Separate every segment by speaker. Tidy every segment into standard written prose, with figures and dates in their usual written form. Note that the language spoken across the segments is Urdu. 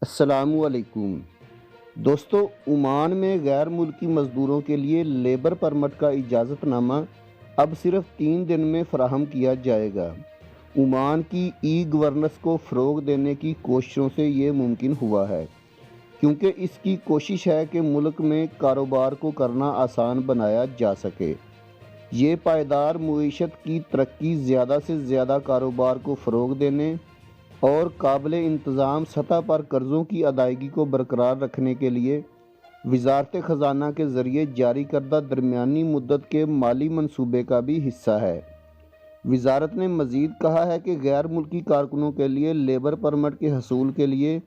Speaker 1: السلام علیکم دوستو، عمان میں غیر ملکی مزدوروں کے لیے لیبر پرمٹ کا اجازت نامہ اب صرف 3 دن میں فراہم کیا جائے گا۔ عمان کی ای گورننس کو فروغ دینے کی کوششوں سے یہ ممکن ہوا ہے، کیونکہ اس کی کوشش ہے کہ ملک میں کاروبار کو کرنا آسان بنایا جا سکے۔ یہ پائیدار معیشت کی ترقی، زیادہ سے زیادہ کاروبار کو فروغ دینے اور قابل انتظام سطح پر قرضوں کی ادائیگی کو برقرار رکھنے کے لیے وزارت خزانہ کے ذریعے جاری کردہ درمیانی مدت کے مالی منصوبے کا بھی حصہ ہے۔ وزارت نے مزید کہا ہے کہ غیر ملکی کارکنوں کے لیے لیبر پرمٹ کے حصول کے لیے،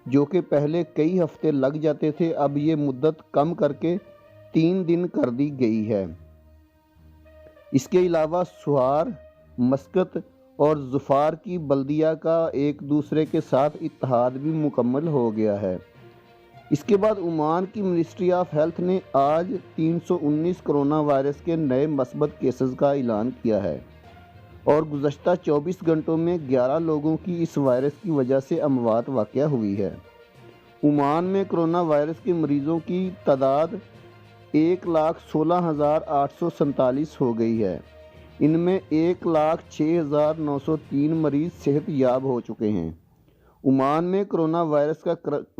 Speaker 1: جو کہ پہلے کئی ہفتے لگ جاتے تھے، اب یہ مدت کم کر کے 3 دن کر دی گئی ہے۔ اس کے علاوہ سوار، مسقط اور ظفار کی بلدیہ کا ایک دوسرے کے ساتھ اتحاد بھی مکمل ہو گیا ہے۔ اس کے بعد عمان کی منسٹری آف ہیلتھ نے آج 319 کرونا وائرس کے نئے مثبت کیسز کا اعلان کیا ہے اور گزشتہ 24 گھنٹوں میں 11 لوگوں کی اس وائرس کی وجہ سے اموات واقع ہوئی ہے۔ عمان میں کرونا وائرس کے مریضوں کی تعداد 1,16,847 ہو گئی ہے۔ ان میں 1,06,903 مریض صحت یاب ہو چکے ہیں۔ عمان میں کرونا وائرس کا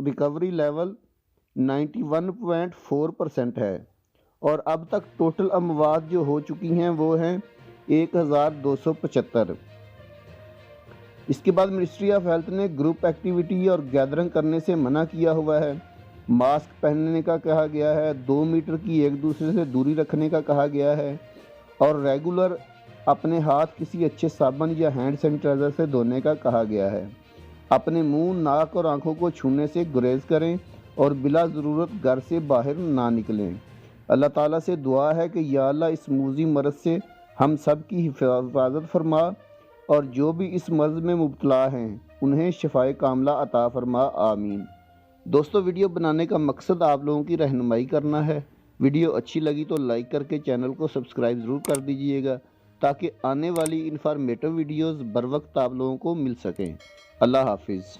Speaker 1: ریکوری لیول 91.4% ہے اور اب تک ٹوٹل اموات جو ہو چکی ہیں وہ ہیں 1,275۔ اس کے بعد منسٹری آف ہیلتھ نے گروپ ایکٹیویٹی اور گیدرنگ کرنے سے منع کیا ہوا ہے۔ ماسک پہننے کا کہا گیا ہے، 2 میٹر کی ایک دوسرے سے دوری رکھنے کا کہا گیا ہے اور ریگولر اپنے ہاتھ کسی اچھے صابن یا ہینڈ سینیٹائزر سے دھونے کا کہا گیا ہے۔ اپنے منہ، ناک اور آنکھوں کو چھونے سے گریز کریں اور بلا ضرورت گھر سے باہر نہ نکلیں۔ اللہ تعالیٰ سے دعا ہے کہ یا اللہ اس موذی مرض سے ہم سب کی حفاظت فرما اور جو بھی اس مرض میں مبتلا ہیں انہیں شفائے کاملہ عطا فرما، آمین۔ دوستو، ویڈیو بنانے کا مقصد آپ لوگوں کی رہنمائی کرنا ہے۔ ویڈیو اچھی لگی تو لائک کر کے چینل کو سبسکرائب ضرور کر دیجئے گا تاکہ آنے والی انفارمیٹو ویڈیوز بر وقت آپ لوگوں کو مل سکیں۔ اللہ حافظ۔